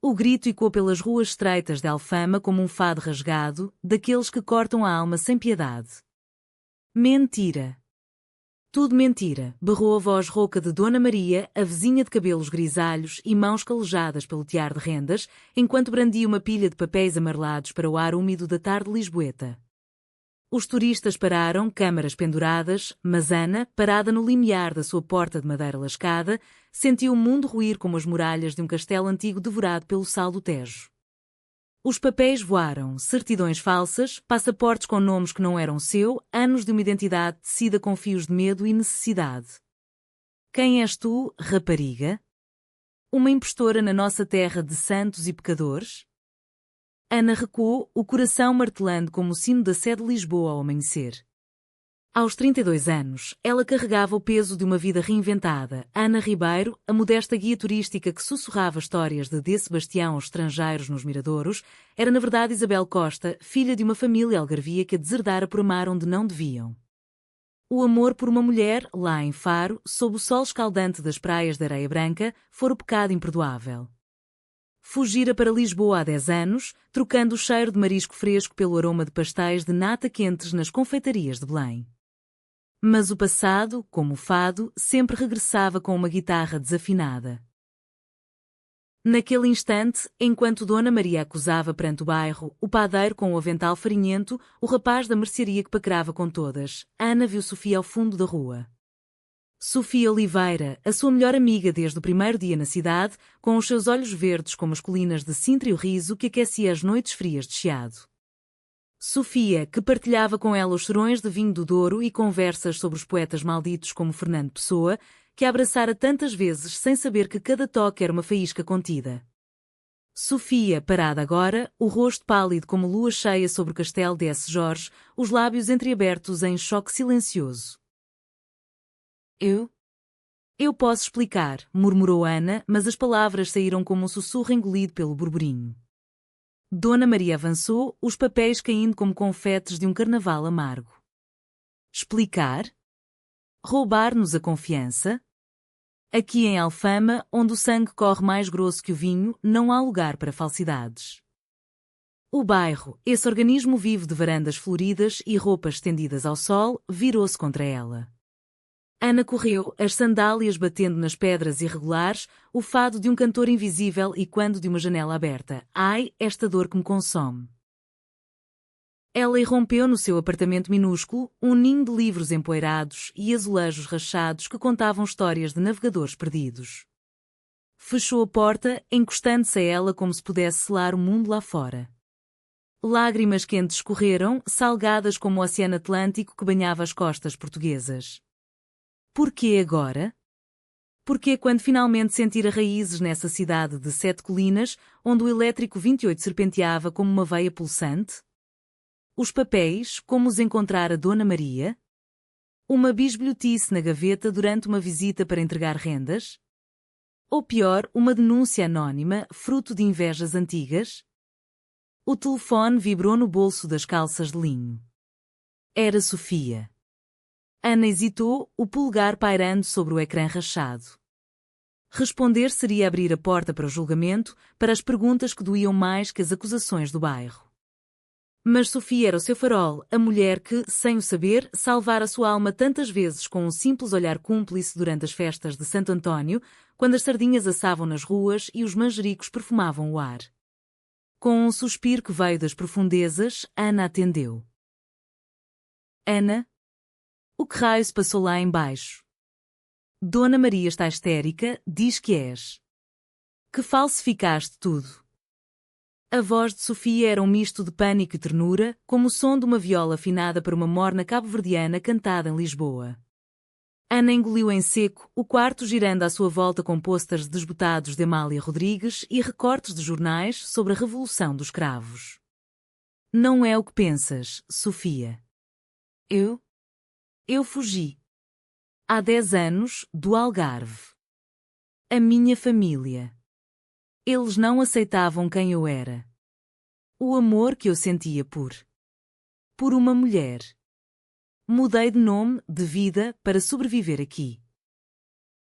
O grito ecoou pelas ruas estreitas de Alfama como um fado rasgado, daqueles que cortam a alma sem piedade. Mentira! Tudo mentira, berrou a voz rouca de Dona Maria, a vizinha de cabelos grisalhos e mãos calejadas pelo tiar de rendas, enquanto brandia uma pilha de papéis amarelados para o ar úmido da tarde lisboeta. Os turistas pararam, câmaras penduradas, mas Ana, parada no limiar da sua porta de madeira lascada, sentiu o mundo ruir como as muralhas de um castelo antigo devorado pelo sal do Tejo. Os papéis voaram, certidões falsas, passaportes com nomes que não eram seu, anos de uma identidade tecida com fios de medo e necessidade. Quem és tu, rapariga? Uma impostora na nossa terra de santos e pecadores? Ana recuou, o coração martelando como o sino da sé de Lisboa ao amanhecer. Aos 32 anos, ela carregava o peso de uma vida reinventada. Ana Ribeiro, a modesta guia turística que sussurrava histórias de D. Sebastião aos estrangeiros nos miradouros, era na verdade Isabel Costa, filha de uma família algarvia que a deserdara por amar onde não deviam. O amor por uma mulher, lá em Faro, sob o sol escaldante das praias de areia branca, fora o pecado imperdoável. Fugira para Lisboa há 10 anos, trocando o cheiro de marisco fresco pelo aroma de pastéis de nata quentes nas confeitarias de Belém. Mas o passado, como o fado, sempre regressava com uma guitarra desafinada. Naquele instante, enquanto Dona Maria acusava perante o bairro, o padeiro com o avental farinhento, o rapaz da mercearia que paquerava com todas, Ana viu Sofia ao fundo da rua. Sofia Oliveira, a sua melhor amiga desde o primeiro dia na cidade, com os seus olhos verdes como as colinas de Sintra e o riso que aquecia as noites frias de Chiado. Sofia, que partilhava com ela os serões de vinho do Douro e conversas sobre os poetas malditos como Fernando Pessoa, que a abraçara tantas vezes sem saber que cada toque era uma faísca contida. Sofia, parada agora, o rosto pálido como lua cheia sobre o castelo de S. Jorge, os lábios entreabertos em choque silencioso. Eu posso explicar, murmurou Ana, mas as palavras saíram como um sussurro engolido pelo burburinho. Dona Maria avançou, os papéis caindo como confetes de um carnaval amargo. Explicar? Roubar-nos a confiança? Aqui em Alfama, onde o sangue corre mais grosso que o vinho, não há lugar para falsidades. O bairro, esse organismo vivo de varandas floridas e roupas estendidas ao sol, virou-se contra ela. Ana correu, as sandálias batendo nas pedras irregulares, o fado de um cantor invisível e quando de uma janela aberta. Ai, esta dor que me consome. Ela irrompeu no seu apartamento minúsculo, um ninho de livros empoeirados e azulejos rachados que contavam histórias de navegadores perdidos. Fechou a porta, encostando-se a ela como se pudesse selar o mundo lá fora. Lágrimas quentes escorreram, salgadas como o Oceano Atlântico que banhava as costas portuguesas. Porquê agora? Porquê quando finalmente sentira raízes nessa cidade de 7 colinas, onde o elétrico 28 serpenteava como uma veia pulsante? Os papéis, como os encontrara Dona Maria? Uma bisbilhotice na gaveta durante uma visita para entregar rendas? Ou pior, uma denúncia anónima, fruto de invejas antigas? O telefone vibrou no bolso das calças de linho. Era Sofia. Ana hesitou, o polegar pairando sobre o ecrã rachado. Responder seria abrir a porta para o julgamento, para as perguntas que doíam mais que as acusações do bairro. Mas Sofia era o seu farol, a mulher que, sem o saber, salvara sua alma tantas vezes com um simples olhar cúmplice durante as festas de Santo António, quando as sardinhas assavam nas ruas e os manjericos perfumavam o ar. Com um suspiro que veio das profundezas, Ana atendeu. Ana? O que raio se passou lá embaixo? Dona Maria está histérica, diz que és. Que falsificaste tudo. A voz de Sofia era um misto de pânico e ternura, como o som de uma viola afinada para uma morna cabo-verdiana cantada em Lisboa. Ana engoliu em seco, o quarto girando à sua volta com pôsteres desbotados de Amália Rodrigues e recortes de jornais sobre a Revolução dos Cravos. Não é o que pensas, Sofia. Eu fugi. Há 10 anos, do Algarve. A minha família. Eles não aceitavam quem eu era. O amor que eu sentia por uma mulher. Mudei de nome, de vida, para sobreviver aqui.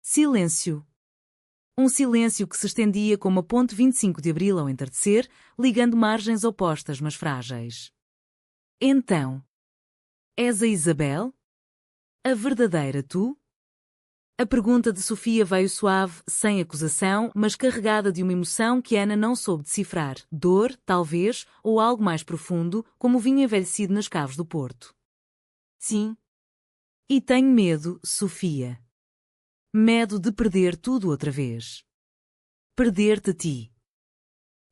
Silêncio. Um silêncio que se estendia como a ponte 25 de Abril ao entardecer, ligando margens opostas mas frágeis. Então, és a Isabel? A verdadeira tu? A pergunta de Sofia veio suave, sem acusação, mas carregada de uma emoção que Ana não soube decifrar. Dor, talvez, ou algo mais profundo, como o vinho envelhecido nas caves do Porto. Sim. E tenho medo, Sofia. Medo de perder tudo outra vez. Perder-te a ti.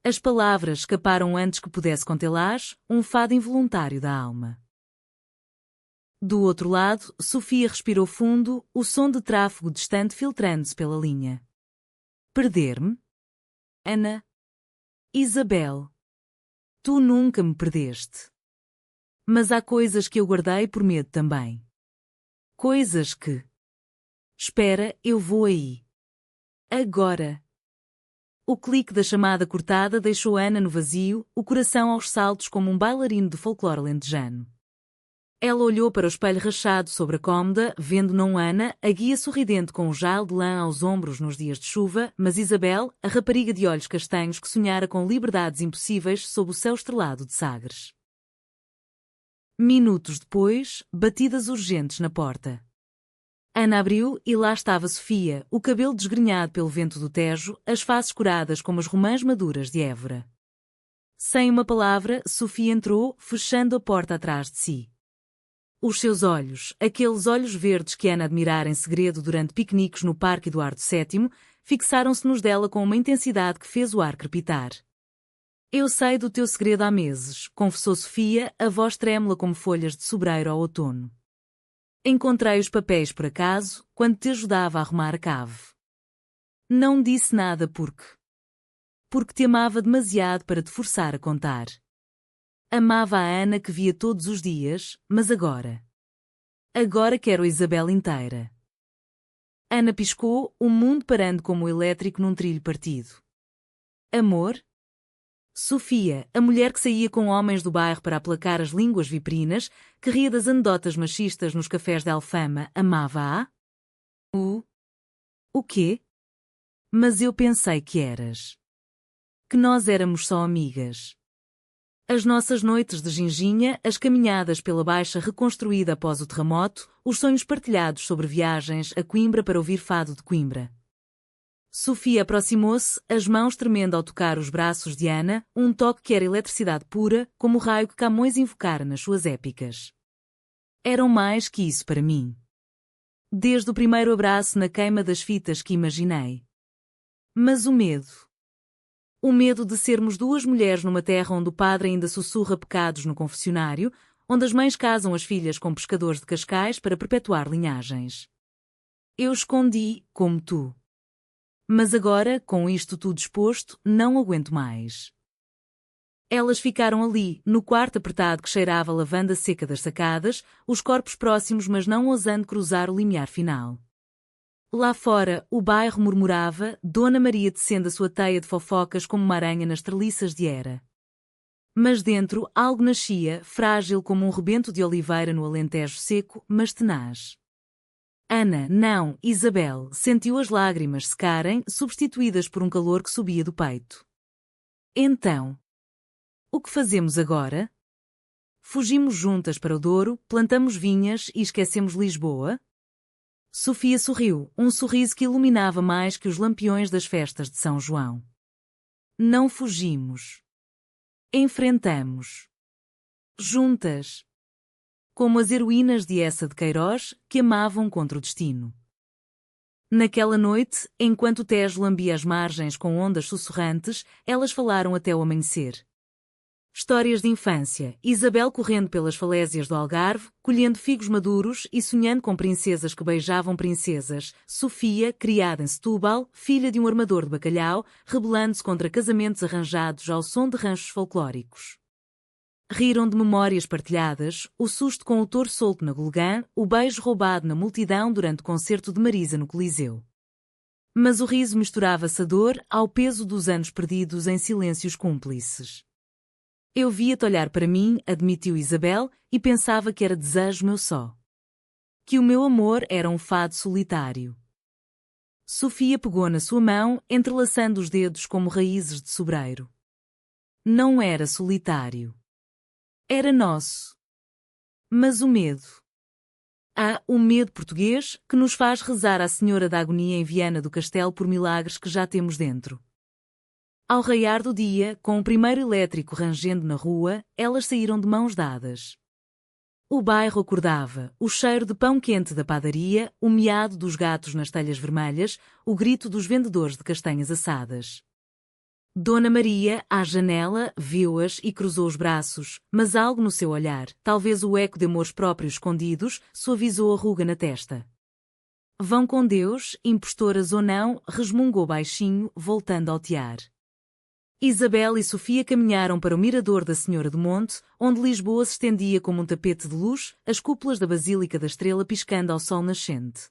As palavras escaparam antes que pudesse contê-las, um fado involuntário da alma. Do outro lado, Sofia respirou fundo, o som de tráfego distante filtrando-se pela linha. Perder-me? Ana? Isabel? Tu nunca me perdeste. Mas há coisas que eu guardei por medo também. Coisas que... Espera, eu vou aí. Agora. O clique da chamada cortada deixou Ana no vazio, o coração aos saltos como um bailarino de folclore alentejano. Ela olhou para o espelho rachado sobre a cômoda, vendo não Ana, a guia sorridente com o jale de lã aos ombros nos dias de chuva, mas Isabel, a rapariga de olhos castanhos que sonhara com liberdades impossíveis sob o céu estrelado de Sagres. Minutos depois, batidas urgentes na porta. Ana abriu e lá estava Sofia, o cabelo desgrenhado pelo vento do Tejo, as faces curadas como as romãs maduras de Évora. Sem uma palavra, Sofia entrou, fechando a porta atrás de si. Os seus olhos, aqueles olhos verdes que Ana admirara em segredo durante piqueniques no Parque Eduardo VII, fixaram-se nos dela com uma intensidade que fez o ar crepitar. Eu sei do teu segredo há meses, confessou Sofia, a voz trêmula como folhas de sobreiro ao outono. Encontrei os papéis por acaso, quando te ajudava a arrumar a cave. Não disse nada porque te amava demasiado para te forçar a contar. Amava a Ana que via todos os dias, mas agora... Agora quero a Isabel inteira. Ana piscou, o mundo parando como o elétrico num trilho partido. Amor? Sofia, a mulher que saía com homens do bairro para aplacar as línguas viprinas, que ria das anedotas machistas nos cafés de Alfama, amava-a? O quê? Mas eu pensei que eras. Que nós éramos só amigas. As nossas noites de ginginha, as caminhadas pela Baixa reconstruída após o terremoto, os sonhos partilhados sobre viagens a Coimbra para ouvir fado de Coimbra. Sofia aproximou-se, as mãos tremendo ao tocar os braços de Ana, um toque que era eletricidade pura, como o raio que Camões invocara nas suas épicas. Eram mais que isso para mim. Desde o primeiro abraço na queima das fitas que imaginei. Mas o medo... O medo de sermos duas mulheres numa terra onde o padre ainda sussurra pecados no confessionário, onde as mães casam as filhas com pescadores de Cascais para perpetuar linhagens. Eu escondi, como tu. Mas agora, com isto tudo exposto, não aguento mais. Elas ficaram ali, no quarto apertado que cheirava a lavanda seca das sacadas, os corpos próximos mas não ousando cruzar o limiar final. Lá fora, o bairro murmurava, Dona Maria tecendo a sua teia de fofocas como uma aranha nas treliças de Era. Mas dentro, algo nascia, frágil como um rebento de oliveira no Alentejo seco, mas tenaz. Ana, não, Isabel, sentiu as lágrimas secarem, substituídas por um calor que subia do peito. Então, o que fazemos agora? Fugimos juntas para o Douro, plantamos vinhas e esquecemos Lisboa? Sofia sorriu, um sorriso que iluminava mais que os lampiões das festas de São João. Não fugimos. Enfrentamos. Juntas. Como as heroínas de Essa de Queiroz, que amavam contra o destino. Naquela noite, enquanto o Tejo lambia as margens com ondas sussurrantes, elas falaram até o amanhecer. Histórias de infância, Isabel correndo pelas falésias do Algarve, colhendo figos maduros e sonhando com princesas que beijavam princesas, Sofia, criada em Setúbal, filha de um armador de bacalhau, rebelando-se contra casamentos arranjados ao som de ranchos folclóricos. Riram de memórias partilhadas, o susto com o touro solto na Golgã, o beijo roubado na multidão durante o concerto de Marisa no Coliseu. Mas o riso misturava-se a dor ao peso dos anos perdidos em silêncios cúmplices. Eu via-te olhar para mim, admitiu Isabel, e pensava que era desejo meu só. Que o meu amor era um fado solitário. Sofia pegou na sua mão, entrelaçando os dedos como raízes de sobreiro. Não era solitário. Era nosso. Mas o medo. O medo português, que nos faz rezar à Senhora da Agonia em Viana do Castelo por milagres que já temos dentro. Ao raiar do dia, com o primeiro elétrico rangendo na rua, elas saíram de mãos dadas. O bairro acordava, o cheiro de pão quente da padaria, o miado dos gatos nas telhas vermelhas, o grito dos vendedores de castanhas assadas. Dona Maria, à janela, viu-as e cruzou os braços, mas algo no seu olhar, talvez o eco de amores próprios escondidos, suavizou a ruga na testa. Vão com Deus, impostoras ou não, resmungou baixinho, voltando ao tear. Isabel e Sofia caminharam para o mirador da Senhora do Monte, onde Lisboa se estendia como um tapete de luz, as cúpulas da Basílica da Estrela piscando ao sol nascente.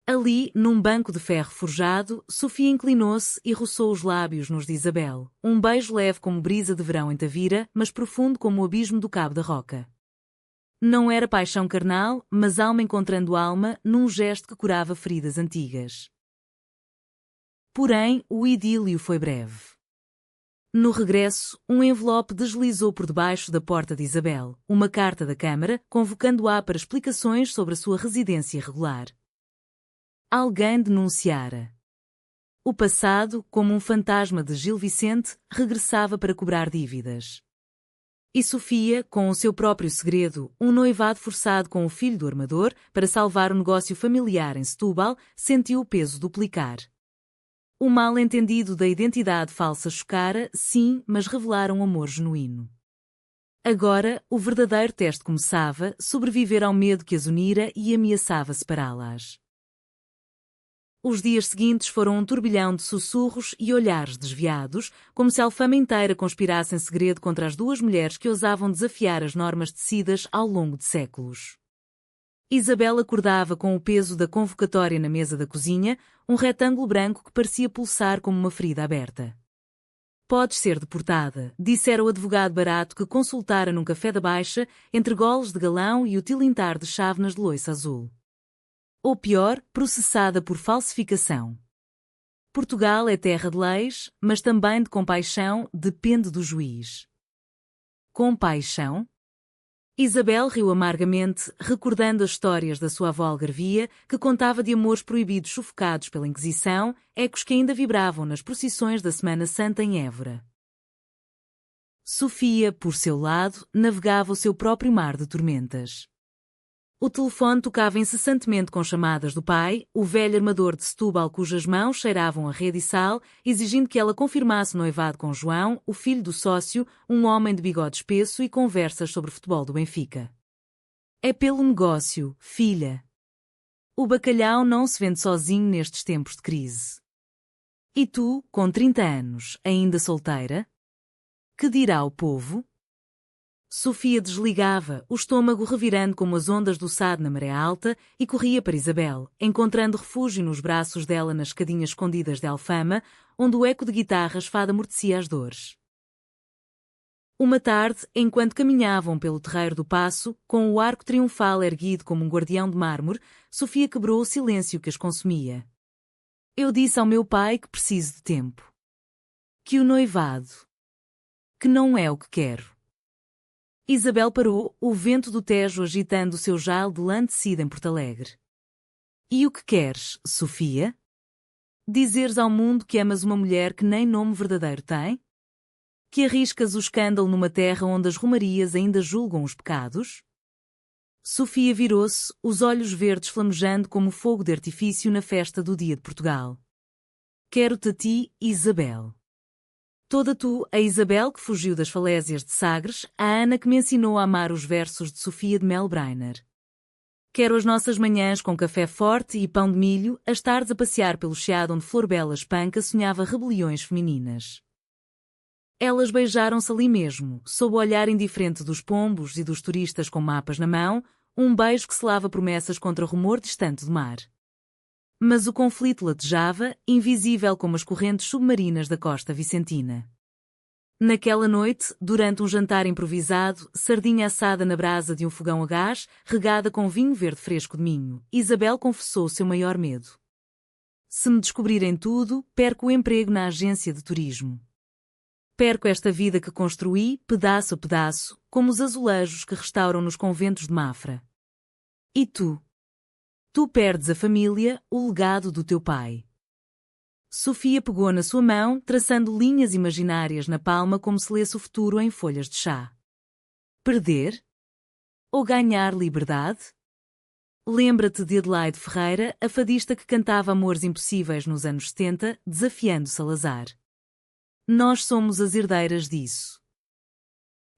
Ali, num banco de ferro forjado, Sofia inclinou-se e roçou os lábios nos de Isabel, um beijo leve como brisa de verão em Tavira, mas profundo como o abismo do Cabo da Roca. Não era paixão carnal, mas alma encontrando alma, num gesto que curava feridas antigas. Porém, o idílio foi breve. No regresso, um envelope deslizou por debaixo da porta de Isabel, uma carta da Câmara, convocando-a para explicações sobre a sua residência irregular. Alguém denunciara. O passado, como um fantasma de Gil Vicente, regressava para cobrar dívidas. E Sofia, com o seu próprio segredo, um noivado forçado com o filho do armador, para salvar o negócio familiar em Setúbal, sentiu o peso duplicar. O mal-entendido da identidade falsa chocara, sim, mas revelara um amor genuíno. Agora, o verdadeiro teste começava, sobreviver ao medo que as unira e ameaçava separá-las. Os dias seguintes foram um turbilhão de sussurros e olhares desviados, como se a Alfama inteira conspirasse em segredo contra as duas mulheres que ousavam desafiar as normas tecidas ao longo de séculos. Isabel acordava com o peso da convocatória na mesa da cozinha, um retângulo branco que parecia pulsar como uma ferida aberta. Podes ser deportada, dissera o advogado barato que consultara num café da Baixa, entre goles de galão e o tilintar de chávenas de louça azul. Ou pior, processada por falsificação. Portugal é terra de leis, mas também de compaixão, depende do juiz. Compaixão? Isabel riu amargamente, recordando as histórias da sua avó algarvia, que contava de amores proibidos sufocados pela Inquisição, ecos que ainda vibravam nas procissões da Semana Santa em Évora. Sofia, por seu lado, navegava o seu próprio mar de tormentas. O telefone tocava incessantemente com chamadas do pai, o velho armador de Setúbal cujas mãos cheiravam a rede e sal, exigindo que ela confirmasse o noivado com João, o filho do sócio, um homem de bigode espesso e conversas sobre futebol do Benfica. É pelo negócio, filha. O bacalhau não se vende sozinho nestes tempos de crise. E tu, com 30 anos, ainda solteira? Que dirá o povo? Sofia desligava, o estômago revirando como as ondas do Sado na maré alta, e corria para Isabel, encontrando refúgio nos braços dela nas escadinhas escondidas de Alfama, onde o eco de guitarras fada amortecia as dores. Uma tarde, enquanto caminhavam pelo terreiro do Paço, com o arco triunfal erguido como um guardião de mármore, Sofia quebrou o silêncio que as consumia. Eu disse ao meu pai que preciso de tempo. Que o noivado. Que não é o que quero. Isabel parou, o vento do Tejo agitando o seu jal de lã tecido em Porto Alegre. E o que queres, Sofia? Dizeres ao mundo que amas uma mulher que nem nome verdadeiro tem? Que arriscas o escândalo numa terra onde as romarias ainda julgam os pecados? Sofia virou-se, os olhos verdes flamejando como fogo de artifício na festa do Dia de Portugal. Quero-te a ti, Isabel. Toda tu, a Isabel que fugiu das falésias de Sagres, a Ana que me ensinou a amar os versos de Sofia de Melbreiner. Quero as nossas manhãs com café forte e pão de milho, as tardes a passear pelo chiado onde Florbela Espanca sonhava rebeliões femininas. Elas beijaram-se ali mesmo, sob o olhar indiferente dos pombos e dos turistas com mapas na mão, um beijo que selava promessas contra o rumor distante do mar. Mas o conflito latejava, invisível como as correntes submarinas da costa vicentina. Naquela noite, durante um jantar improvisado, sardinha assada na brasa de um fogão a gás, regada com vinho verde fresco de Minho, Isabel confessou seu maior medo. Se me descobrirem tudo, perco o emprego na agência de turismo. Perco esta vida que construí, pedaço a pedaço, como os azulejos que restauram nos conventos de Mafra. E tu? Tu perdes a família, o legado do teu pai. Sofia pegou na sua mão, traçando linhas imaginárias na palma como se lesse o futuro em folhas de chá. Perder? Ou ganhar liberdade? Lembra-te de Adelaide Ferreira, a fadista que cantava amores impossíveis nos anos 70, desafiando Salazar. Nós somos as herdeiras disso.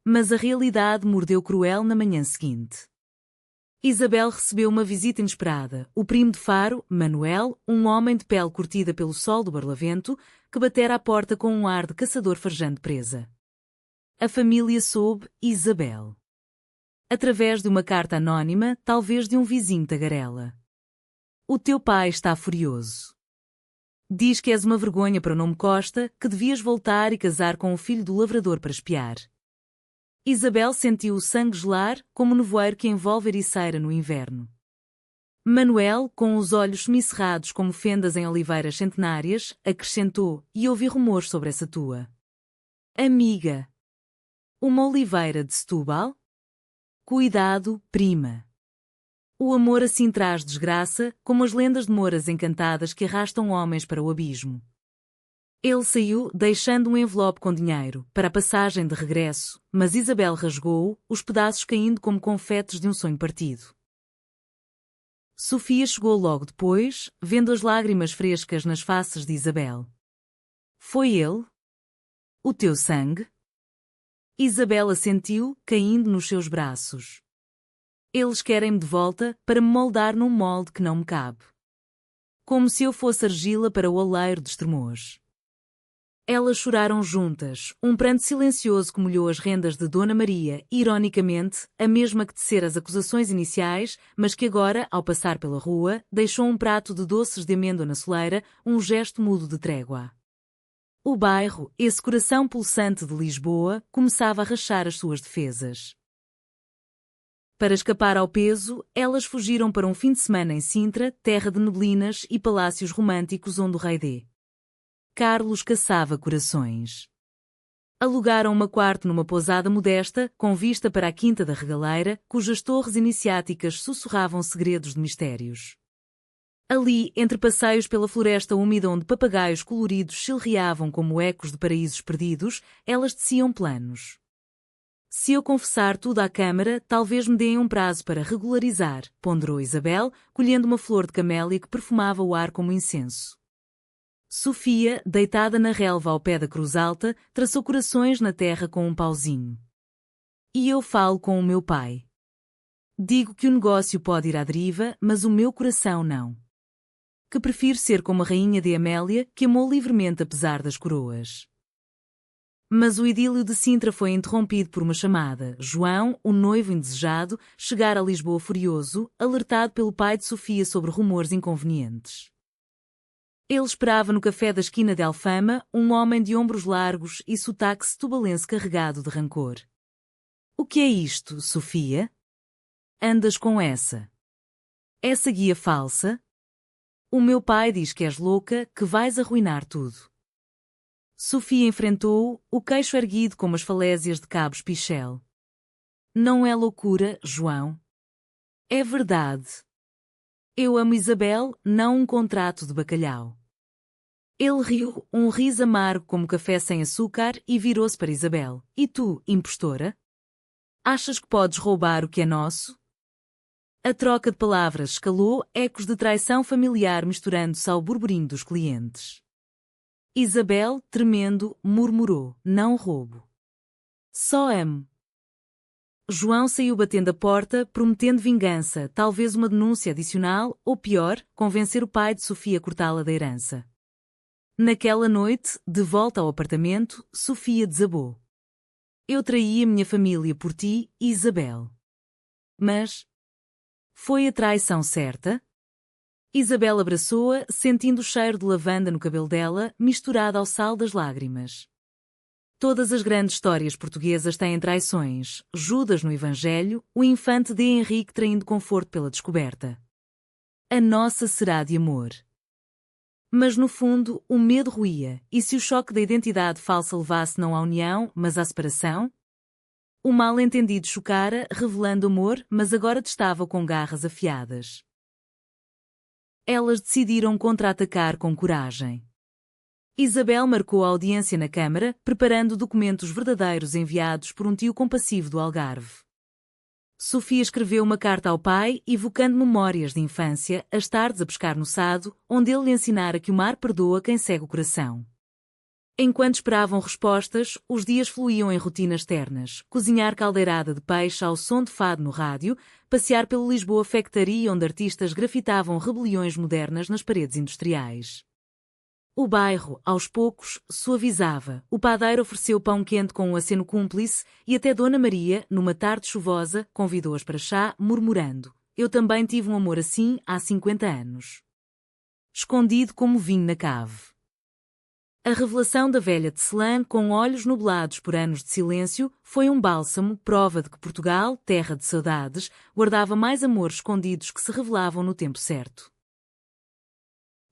Mas a realidade mordeu cruel na manhã seguinte. Isabel recebeu uma visita inesperada, o primo de Faro, Manuel, um homem de pele curtida pelo sol do Barlavento, que batera à porta com um ar de caçador farejando presa. A família soube Isabel. Através de uma carta anónima, talvez de um vizinho tagarela. O teu pai está furioso. Diz que és uma vergonha para o nome Costa, que devias voltar e casar com o filho do lavrador para espiar. Isabel sentiu o sangue gelar, como o nevoeiro que envolve Ericeira no inverno. Manuel, com os olhos semicerrados como fendas em oliveiras centenárias, acrescentou, e ouvi rumores sobre essa tua amiga. Uma oliveira de Setúbal? Cuidado, prima. O amor assim traz desgraça, como as lendas de moras encantadas que arrastam homens para o abismo. Ele saiu, deixando um envelope com dinheiro, para a passagem de regresso, mas Isabel rasgou-o, os pedaços caindo como confetes de um sonho partido. Sofia chegou logo depois, vendo as lágrimas frescas nas faces de Isabel. Foi ele? O teu sangue? Isabel assentiu, caindo nos seus braços. Eles querem-me de volta, para me moldar num molde que não me cabe. Como se eu fosse argila para o oleiro de Estremoz. Elas choraram juntas, um pranto silencioso que molhou as rendas de Dona Maria, ironicamente, a mesma que tecera as acusações iniciais, mas que agora, ao passar pela rua, deixou um prato de doces de amêndoa na soleira, um gesto mudo de trégua. O bairro, esse coração pulsante de Lisboa, começava a rachar as suas defesas. Para escapar ao peso, elas fugiram para um fim de semana em Sintra, terra de neblinas e palácios românticos onde o rei D. Carlos caçava corações. Alugaram uma quarto numa pousada modesta, com vista para a Quinta da Regaleira, cujas torres iniciáticas sussurravam segredos de mistérios. Ali, entre passeios pela floresta úmida onde papagaios coloridos chilreavam como ecos de paraísos perdidos, elas teciam planos. Se eu confessar tudo à Câmara, talvez me deem um prazo para regularizar, ponderou Isabel, colhendo uma flor de camélia que perfumava o ar como incenso. Sofia, deitada na relva ao pé da cruz alta, traçou corações na terra com um pauzinho. E eu falo com o meu pai. Digo que o negócio pode ir à deriva, mas o meu coração não. Que prefiro ser como a rainha de Amélia, que amou livremente apesar das coroas. Mas o idílio de Sintra foi interrompido por uma chamada. João, o noivo indesejado, chegara a Lisboa furioso, alertado pelo pai de Sofia sobre rumores inconvenientes. Ele esperava no café da esquina de Alfama um homem de ombros largos e sotaque setubalense carregado de rancor. O que é isto, Sofia? Andas com essa? Essa guia falsa? O meu pai diz que és louca, que vais arruinar tudo. Sofia enfrentou-o, o queixo erguido como as falésias de Cabo Espichel. Não é loucura, João. É verdade. Eu amo Isabel, não um contrato de bacalhau. Ele riu, um riso amargo como café sem açúcar, e virou-se para Isabel. E tu, impostora? Achas que podes roubar o que é nosso? A troca de palavras escalou, ecos de traição familiar misturando-se ao burburinho dos clientes. Isabel, tremendo, murmurou, não roubo. Só amo. João saiu batendo a porta, prometendo vingança, talvez uma denúncia adicional, ou pior, convencer o pai de Sofia a cortá-la da herança. Naquela noite, de volta ao apartamento, Sofia desabou. Eu traí a minha família por ti, Isabel. Mas... foi a traição certa? Isabel abraçou-a, sentindo o cheiro de lavanda no cabelo dela, misturado ao sal das lágrimas. Todas as grandes histórias portuguesas têm traições, Judas no Evangelho, o infante de Henrique traindo conforto pela descoberta. A nossa será de amor. Mas no fundo, o medo roía, e se o choque da identidade falsa levasse não à união, mas à separação? O mal-entendido chocara, revelando amor, mas agora testava com garras afiadas. Elas decidiram contra-atacar com coragem. Isabel marcou a audiência na Câmara, preparando documentos verdadeiros enviados por um tio compassivo do Algarve. Sofia escreveu uma carta ao pai, evocando memórias de infância, as tardes a pescar no Sado, onde ele lhe ensinara que o mar perdoa quem segue o coração. Enquanto esperavam respostas, os dias fluíam em rotinas ternas: cozinhar caldeirada de peixe ao som de fado no rádio, passear pelo Lisboa Factory, onde artistas grafitavam rebeliões modernas nas paredes industriais. O bairro, aos poucos, suavizava. O padeiro ofereceu pão quente com um aceno cúmplice e até Dona Maria, numa tarde chuvosa, convidou-as para chá, murmurando: "Eu também tive um amor assim há 50 anos. Escondido como vinho na cave." A revelação da velha tecelã, com olhos nublados por anos de silêncio, foi um bálsamo, prova de que Portugal, terra de saudades, guardava mais amores escondidos que se revelavam no tempo certo.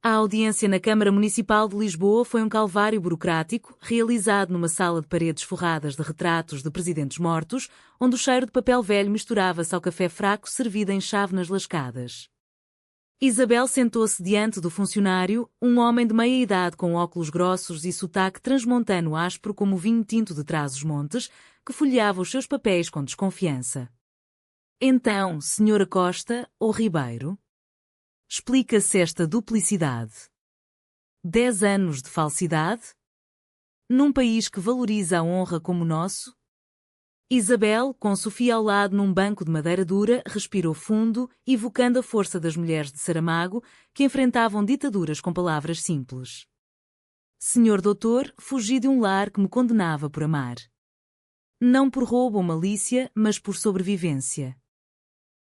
A audiência na Câmara Municipal de Lisboa foi um calvário burocrático, realizado numa sala de paredes forradas de retratos de presidentes mortos, onde o cheiro de papel velho misturava-se ao café fraco servido em chávenas lascadas. Isabel sentou-se diante do funcionário, um homem de meia-idade com óculos grossos e sotaque transmontano áspero como o vinho tinto de Trás-os-Montes, que folheava os seus papéis com desconfiança. "Então, Sra. Costa ou Ribeiro? Explica-se esta duplicidade. 10 anos de falsidade? Num país que valoriza a honra como o nosso?" Isabel, com Sofia ao lado num banco de madeira dura, respirou fundo, evocando a força das mulheres de Saramago, que enfrentavam ditaduras com palavras simples. "Senhor doutor, fugi de um lar que me condenava por amar. Não por roubo ou malícia, mas por sobrevivência.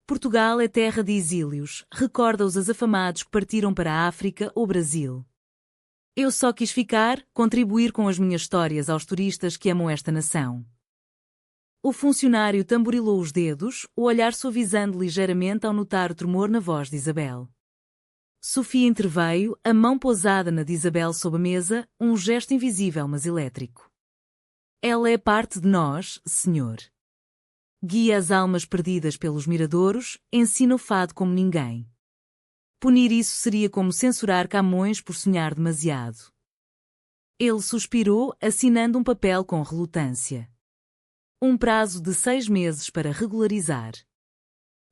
Portugal é terra de exílios, recorda os azafamados que partiram para a África ou Brasil. Eu só quis ficar, contribuir com as minhas histórias aos turistas que amam esta nação." O funcionário tamborilou os dedos, o olhar suavizando ligeiramente ao notar o tremor na voz de Isabel. Sofia interveio, a mão pousada na de Isabel sob a mesa, um gesto invisível mas elétrico. "Ela é parte de nós, senhor. Guia as almas perdidas pelos miradouros, ensina o fado como ninguém. Punir isso seria como censurar Camões por sonhar demasiado." Ele suspirou, assinando um papel com relutância. "Um prazo de 6 meses para regularizar.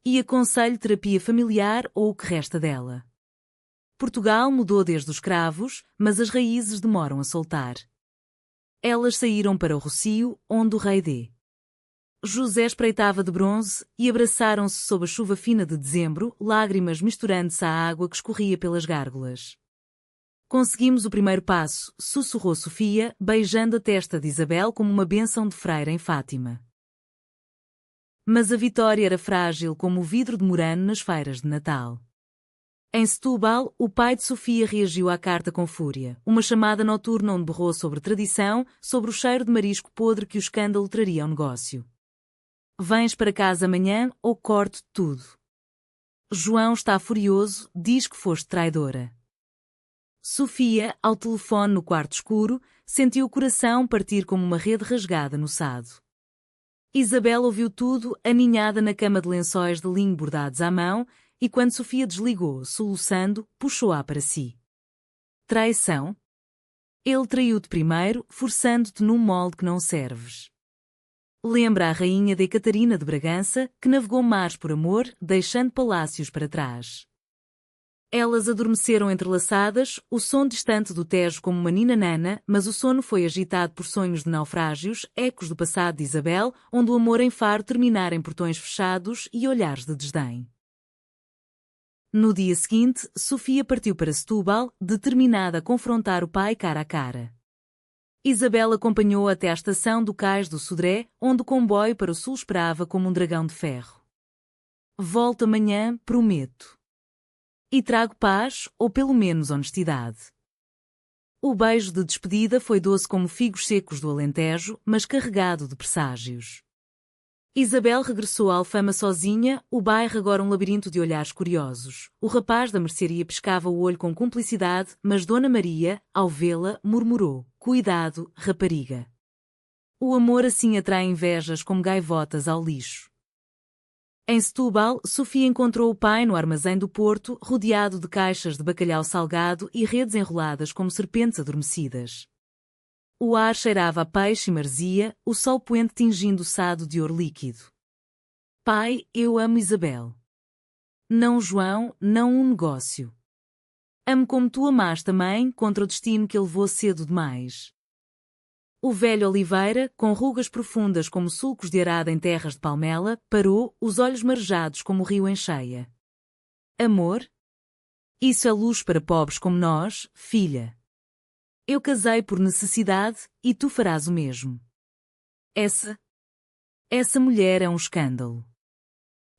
E aconselho terapia familiar ou o que resta dela. Portugal mudou desde os escravos, mas as raízes demoram a soltar. Elas saíram para o Rocio, onde o rei D. José espreitava de bronze, e abraçaram-se sob a chuva fina de dezembro, lágrimas misturando-se à água que escorria pelas gárgulas. "Conseguimos o primeiro passo", sussurrou Sofia, beijando a testa de Isabel como uma bênção de freira em Fátima. Mas a vitória era frágil como o vidro de Murano nas feiras de Natal. Em Setúbal, o pai de Sofia reagiu à carta com fúria, uma chamada noturna onde berrou sobre tradição, sobre o cheiro de marisco podre que o escândalo traria ao negócio. "Vens para casa amanhã ou corto tudo. João está furioso, diz que foste traidora." Sofia, ao telefone no quarto escuro, sentiu o coração partir como uma rede rasgada no Sado. Isabel ouviu tudo, aninhada na cama de lençóis de linho bordados à mão, e quando Sofia desligou, soluçando, puxou-a para si. "Traição? Ele traiu-te primeiro, forçando-te num molde que não serves. Lembra a rainha de Catarina de Bragança, que navegou mares por amor, deixando palácios para trás. Elas adormeceram entrelaçadas, o som distante do Tejo como uma nina nana, mas o sono foi agitado por sonhos de naufrágios, ecos do passado de Isabel, onde o amor em Faro terminara em portões fechados e olhares de desdém. No dia seguinte, Sofia partiu para Setúbal, determinada a confrontar o pai cara a cara. Isabel acompanhou até à estação do Cais do Sodré, onde o comboio para o sul esperava como um dragão de ferro. "Volto amanhã, prometo. E trago paz, ou pelo menos honestidade." O beijo de despedida foi doce como figos secos do Alentejo, mas carregado de presságios. Isabel regressou à Alfama sozinha, o bairro agora um labirinto de olhares curiosos. O rapaz da mercearia piscava o olho com cumplicidade, mas Dona Maria, ao vê-la, murmurou: "Cuidado, rapariga. O amor assim atrai invejas como gaivotas ao lixo." Em Setúbal, Sofia encontrou o pai no armazém do Porto, rodeado de caixas de bacalhau salgado e redes enroladas como serpentes adormecidas. O ar cheirava a peixe e maresia, o sol poente tingindo o sado de ouro líquido. "Pai, eu amo Isabel. Não João, não um negócio. Amo como tu amaste a mãe, contra o destino que ele levou cedo demais." O velho Oliveira, com rugas profundas como sulcos de arada em terras de palmela, parou, os olhos marejados como o rio em cheia. "Amor? Isso é luxo para pobres como nós, filha. Eu casei por necessidade, e tu farás o mesmo. Essa mulher é um escândalo.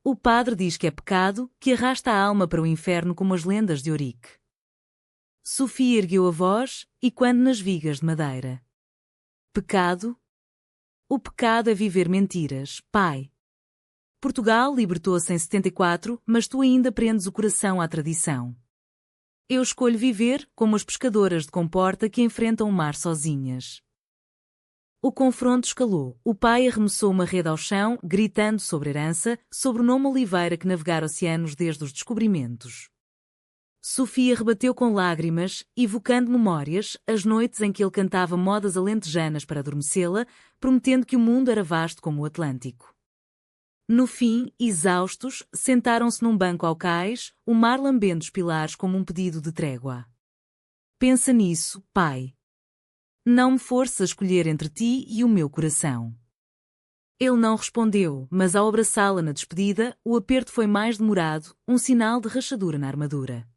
O padre diz que é pecado, que arrasta a alma para o inferno como as lendas de Eurique." Sofia ergueu a voz, e quando nas vigas de madeira. "Pecado? O pecado é viver mentiras, pai. Portugal libertou-se em 74, mas tu ainda prendes o coração à tradição. Eu escolho viver como as pescadoras de comporta que enfrentam o mar sozinhas." O confronto escalou. O pai arremessou uma rede ao chão, gritando sobre herança, sobre o nome Oliveira que navegara oceanos desde os descobrimentos. Sofia rebateu com lágrimas, evocando memórias, as noites em que ele cantava modas alentejanas para adormecê-la, prometendo que o mundo era vasto como o Atlântico. No fim, exaustos, sentaram-se num banco ao cais, o mar lambendo os pilares como um pedido de trégua. "Pensa nisso, pai. Não me forces a escolher entre ti e o meu coração." Ele não respondeu, mas ao abraçá-la na despedida, o aperto foi mais demorado, um sinal de rachadura na armadura.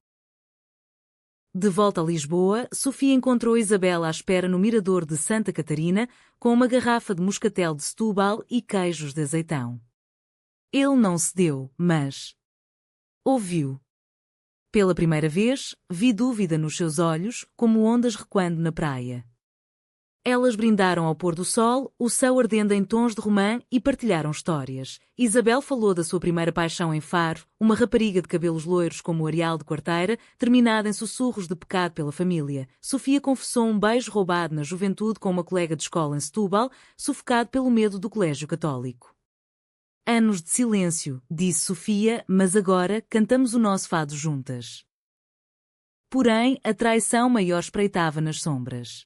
De volta a Lisboa, Sofia encontrou Isabel à espera no mirador de Santa Catarina, com uma garrafa de moscatel de Setúbal e queijos de azeitão. Ele não cedeu, mas ouviu. Pela primeira vez, vi dúvida nos seus olhos, como ondas recuando na praia. Elas brindaram ao pôr do sol, o céu ardendo em tons de romã, e partilharam histórias. Isabel falou da sua primeira paixão em Faro, uma rapariga de cabelos loiros como o areal de quarteira, terminada em sussurros de pecado pela família. Sofia confessou um beijo roubado na juventude com uma colega de escola em Setúbal, sufocado pelo medo do colégio católico. "Anos de silêncio", disse Sofia, "mas agora cantamos o nosso fado juntas." Porém, a traição maior espreitava nas sombras.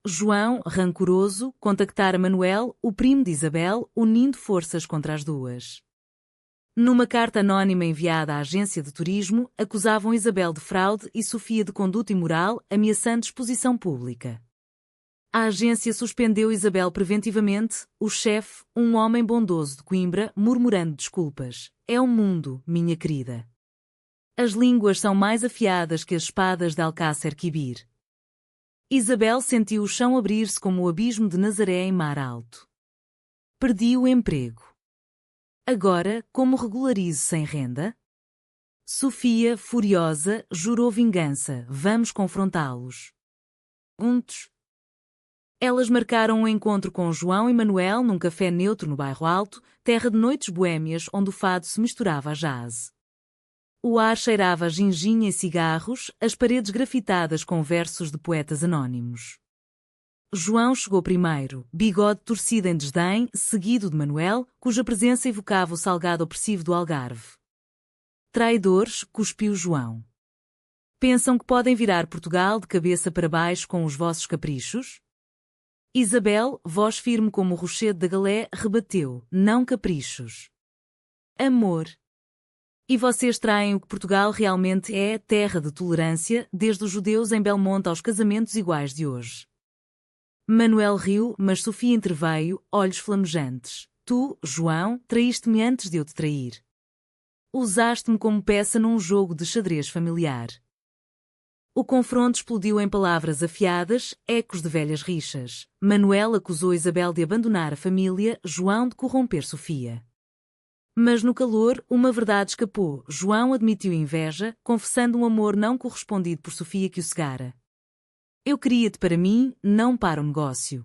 João, rancoroso, contactara Manuel, o primo de Isabel, unindo forças contra as duas. Numa carta anónima enviada à agência de turismo, acusavam Isabel de fraude e Sofia de conduta imoral, ameaçando exposição pública. A agência suspendeu Isabel preventivamente, o chefe, um homem bondoso de Coimbra, murmurando desculpas. "É o mundo, minha querida. As línguas são mais afiadas que as espadas de Alcácer Quibir." Isabel sentiu o chão abrir-se como o abismo de Nazaré em mar alto. "Perdi o emprego. Agora, como regularizo sem renda?" Sofia, furiosa, jurou vingança. "Vamos confrontá-los. Juntos." Elas marcaram um encontro com João e Manuel num café neutro no Bairro Alto, terra de noites boémias onde o fado se misturava a jazz. O ar cheirava a ginginha e cigarros, as paredes grafitadas com versos de poetas anónimos. João chegou primeiro, bigode torcido em desdém, seguido de Manuel, cuja presença evocava o salgado opressivo do Algarve. "Traidores", cuspiu João. "Pensam que podem virar Portugal de cabeça para baixo com os vossos caprichos?" Isabel, voz firme como o rochedo da galé, rebateu: "Não caprichos. Amor. E vocês traem o que Portugal realmente é, terra de tolerância, desde os judeus em Belmonte aos casamentos iguais de hoje." Manuel riu, mas Sofia interveio, olhos flamejantes. "Tu, João, traíste-me antes de eu te trair. Usaste-me como peça num jogo de xadrez familiar." O confronto explodiu em palavras afiadas, ecos de velhas rixas. Manuel acusou Isabel de abandonar a família, João de corromper Sofia. Mas no calor, uma verdade escapou. João admitiu inveja, confessando um amor não correspondido por Sofia que o cegara. "Eu queria-te para mim, não para o negócio."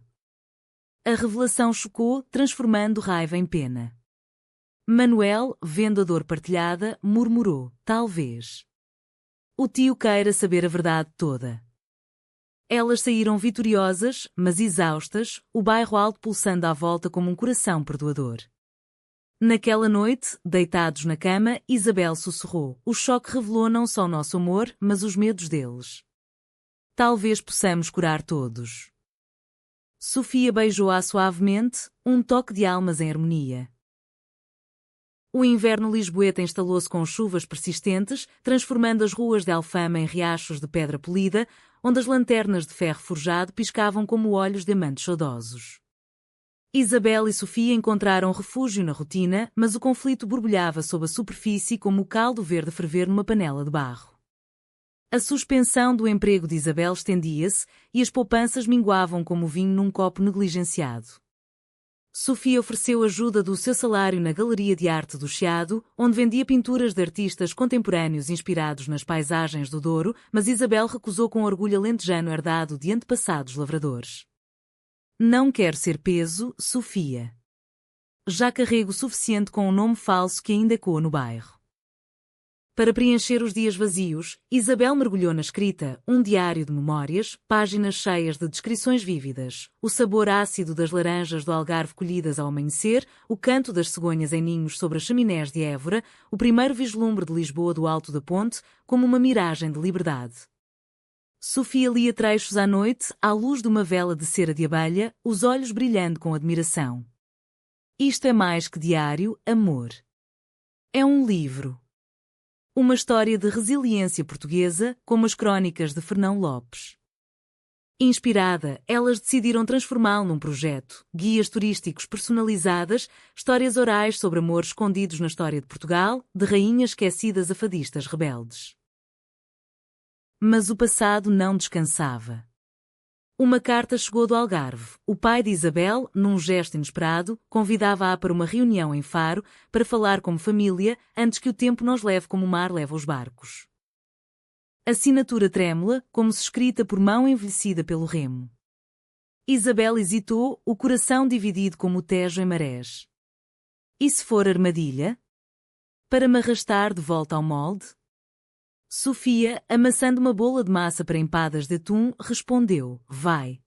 A revelação chocou, transformando raiva em pena. Manuel, vendo a dor partilhada, murmurou: talvez o tio queira saber a verdade toda. Elas saíram vitoriosas, mas exaustas, o bairro alto pulsando à volta como um coração perdoador. Naquela noite, deitados na cama, Isabel sussurrou: o choque revelou não só o nosso amor, mas os medos deles. Talvez possamos curar todos. Sofia beijou-a suavemente, um toque de almas em harmonia. O inverno lisboeta instalou-se com chuvas persistentes, transformando as ruas de Alfama em riachos de pedra polida, onde as lanternas de ferro forjado piscavam como olhos de amantes saudosos. Isabel e Sofia encontraram refúgio na rotina, mas o conflito borbulhava sob a superfície como o caldo verde a ferver numa panela de barro. A suspensão do emprego de Isabel estendia-se e as poupanças minguavam como o vinho num copo negligenciado. Sofia ofereceu ajuda do seu salário na Galeria de Arte do Chiado, onde vendia pinturas de artistas contemporâneos inspirados nas paisagens do Douro, mas Isabel recusou com orgulho alentejano herdado de antepassados lavradores. Não quero ser peso, Sofia. Já carrego o suficiente com um nome falso que ainda ecoa no bairro. Para preencher os dias vazios, Isabel mergulhou na escrita, um diário de memórias, páginas cheias de descrições vívidas, o sabor ácido das laranjas do Algarve colhidas ao amanhecer, o canto das cegonhas em ninhos sobre as chaminés de Évora, o primeiro vislumbre de Lisboa do alto da ponte, como uma miragem de liberdade. Sofia lia trechos à noite, à luz de uma vela de cera de abelha, os olhos brilhando com admiração. Isto é mais que diário, amor. É um livro. Uma história de resiliência portuguesa, como as crônicas de Fernão Lopes. Inspirada, elas decidiram transformá-lo num projeto, guias turísticos personalizadas, histórias orais sobre amores escondidos na história de Portugal, de rainhas esquecidas a fadistas rebeldes. Mas o passado não descansava. Uma carta chegou do Algarve. O pai de Isabel, num gesto inesperado, convidava-a para uma reunião em Faro, para falar como família, antes que o tempo nos leve como o mar leva os barcos. Assinatura trêmula, como se escrita por mão envelhecida pelo remo. Isabel hesitou, o coração dividido como o Tejo em marés. E se for armadilha? Para me arrastar de volta ao molde? Sofia, amassando uma bola de massa para empadas de atum, respondeu: vai.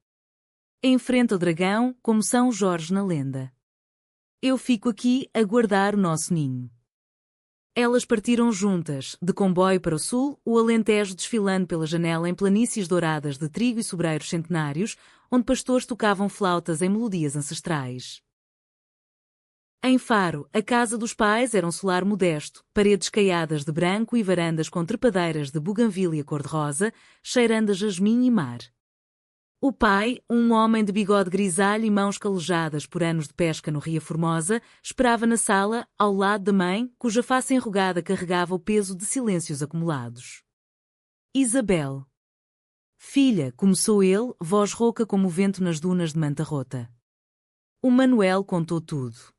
Enfrenta o dragão, como São Jorge na lenda. Eu fico aqui a guardar o nosso ninho. Elas partiram juntas, de comboio para o sul, o Alentejo desfilando pela janela em planícies douradas de trigo e sobreiros centenários, onde pastores tocavam flautas em melodias ancestrais. Em Faro, a casa dos pais era um solar modesto, paredes caiadas de branco e varandas com trepadeiras de buganvília cor-de-rosa, cheirando a jasmim e mar. O pai, um homem de bigode grisalho e mãos calejadas por anos de pesca no Ria Formosa, esperava na sala, ao lado da mãe, cuja face enrugada carregava o peso de silêncios acumulados. Isabel. Filha, começou ele, voz rouca como o vento nas dunas de Manta Rota. O Manuel contou tudo.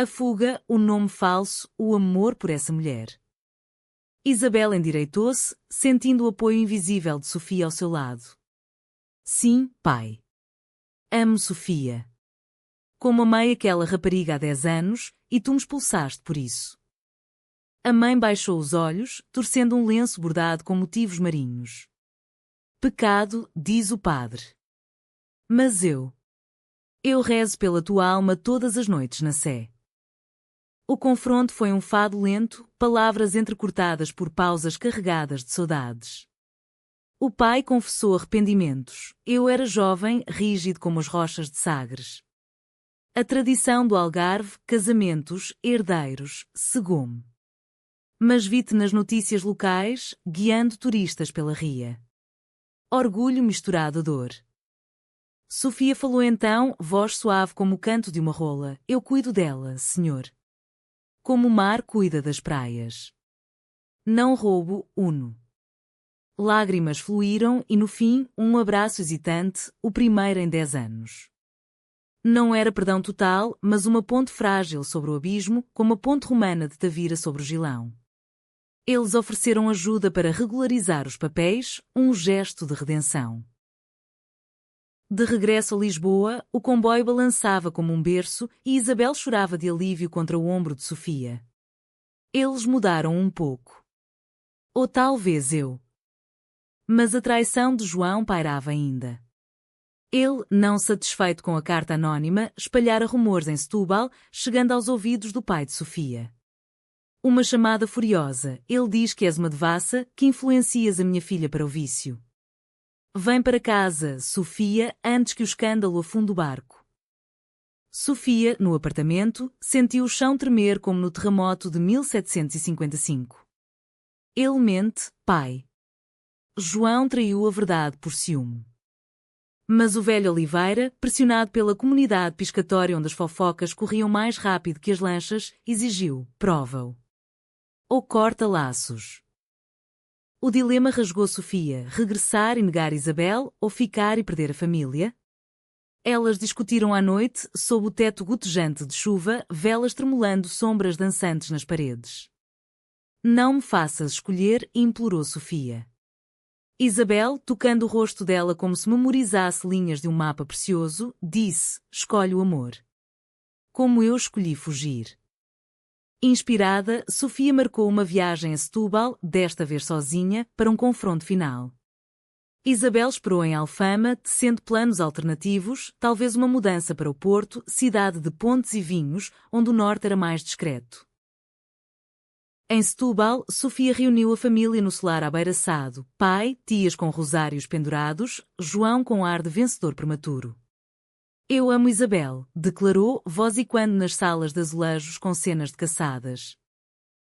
A fuga, o nome falso, o amor por essa mulher. Isabel endireitou-se, sentindo o apoio invisível de Sofia ao seu lado. Sim, pai. Amo Sofia. Como amei aquela rapariga há 10 anos, e tu me expulsaste por isso. A mãe baixou os olhos, torcendo um lenço bordado com motivos marinhos. Pecado, diz o padre. Mas eu rezo pela tua alma todas as noites na Sé. O confronto foi um fado lento, palavras entrecortadas por pausas carregadas de saudades. O pai confessou arrependimentos. Eu era jovem, rígido como as rochas de Sagres. A tradição do Algarve, casamentos, herdeiros, cegou-me. Mas vi-te nas notícias locais, guiando turistas pela ria. Orgulho misturado a dor. Sofia falou então, voz suave como o canto de uma rola. Eu cuido dela, senhor. Como o mar cuida das praias. Não roubo, uno. Lágrimas fluíram e, no fim, um abraço hesitante, o primeiro em 10 anos. Não era perdão total, mas uma ponte frágil sobre o abismo, como a ponte romana de Tavira sobre o Gilão. Eles ofereceram ajuda para regularizar os papéis, um gesto de redenção. De regresso a Lisboa, o comboio balançava como um berço e Isabel chorava de alívio contra o ombro de Sofia. Eles mudaram um pouco. Ou talvez eu. Mas a traição de João pairava ainda. Ele, não satisfeito com a carta anónima, espalhara rumores em Setúbal, chegando aos ouvidos do pai de Sofia. Uma chamada furiosa, ele diz que és uma devassa, que influencias a minha filha para o vício. Vem para casa, Sofia, antes que o escândalo afunde o barco. Sofia, no apartamento, sentiu o chão tremer como no terremoto de 1755. Ele mente, pai. João traiu a verdade por ciúme. Mas o velho Oliveira, pressionado pela comunidade piscatória onde as fofocas corriam mais rápido que as lanchas, exigiu, prova-o. Ou corta laços. O dilema rasgou Sofia, regressar e negar Isabel, ou ficar e perder a família? Elas discutiram à noite, sob o teto gotejante de chuva, velas tremulando sombras dançantes nas paredes. Não me faças escolher, implorou Sofia. Isabel, tocando o rosto dela como se memorizasse linhas de um mapa precioso, disse, escolhe o amor. Como eu escolhi fugir. Inspirada, Sofia marcou uma viagem a Setúbal, desta vez sozinha, para um confronto final. Isabel esperou em Alfama, tecendo planos alternativos, talvez uma mudança para o Porto, cidade de pontes e vinhos, onde o norte era mais discreto. Em Setúbal, Sofia reuniu a família no solar abeiraçado, pai, tias com rosários pendurados, João com ar de vencedor prematuro. Eu amo Isabel, declarou, voz e quando nas salas de azulejos com cenas de caçadas.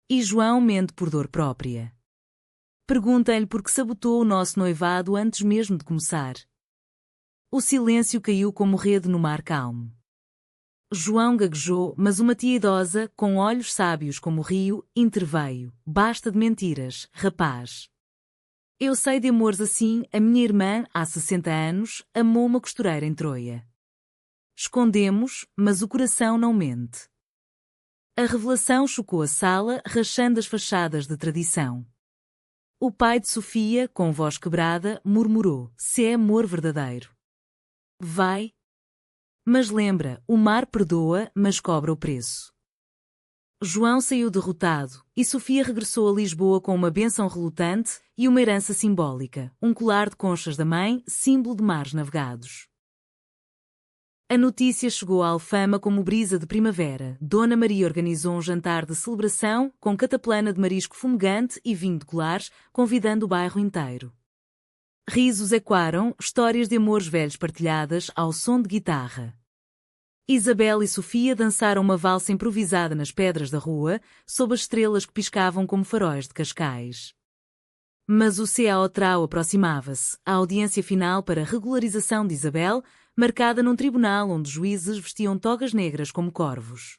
E João mente por dor própria. Perguntem-lhe por que sabotou o nosso noivado antes mesmo de começar. O silêncio caiu como rede no mar calmo. João gaguejou, mas uma tia idosa, com olhos sábios como o rio, interveio. Basta de mentiras, rapaz. Eu sei de amores assim, a minha irmã, há 60 anos, amou uma costureira em Troia. Escondemos, mas o coração não mente. A revelação chocou a sala, rachando as fachadas de tradição. O pai de Sofia, com voz quebrada, murmurou, se é amor verdadeiro. Vai. Mas lembra, o mar perdoa, mas cobra o preço. João saiu derrotado, e Sofia regressou a Lisboa com uma bênção relutante e uma herança simbólica, um colar de conchas da mãe, símbolo de mares navegados. A notícia chegou a Alfama como brisa de primavera. Dona Maria organizou um jantar de celebração, com cataplana de marisco fumegante e vinho de colares, convidando o bairro inteiro. Risos ecoaram, histórias de amores velhos partilhadas ao som de guitarra. Isabel e Sofia dançaram uma valsa improvisada nas pedras da rua, sob as estrelas que piscavam como faróis de Cascais. Mas o CAO aproximava-se, a audiência final para a regularização de Isabel, marcada num tribunal onde juízes vestiam togas negras como corvos.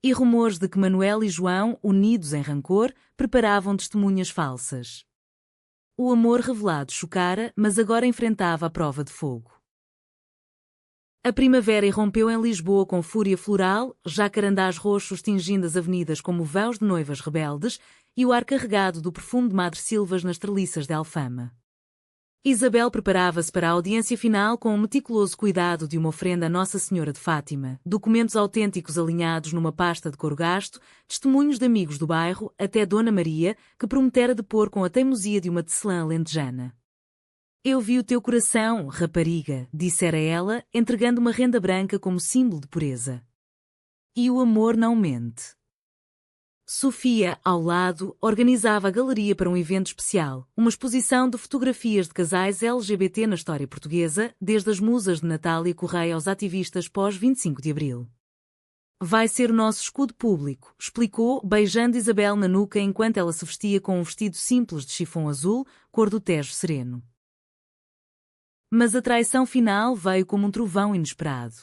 E rumores de que Manuel e João, unidos em rancor, preparavam testemunhas falsas. O amor revelado chocara, mas agora enfrentava a prova de fogo. A primavera irrompeu em Lisboa com fúria floral, jacarandás roxos tingindo as avenidas como véus de noivas rebeldes e o ar carregado do perfume de madressilvas nas treliças de Alfama. Isabel preparava-se para a audiência final com o meticuloso cuidado de uma oferenda a Nossa Senhora de Fátima, documentos autênticos alinhados numa pasta de couro gasto, testemunhos de amigos do bairro, até Dona Maria, que prometera depor com a teimosia de uma tecelã alentejana. Eu vi o teu coração, rapariga, dissera ela, entregando uma renda branca como símbolo de pureza. E o amor não mente. Sofia, ao lado, organizava a galeria para um evento especial, uma exposição de fotografias de casais LGBT na história portuguesa, desde as musas de Natália Correia aos ativistas pós-25 de Abril. Vai ser o nosso escudo público, explicou, beijando Isabel na nuca enquanto ela se vestia com um vestido simples de chifão azul, cor do Tejo sereno. Mas a traição final veio como um trovão inesperado.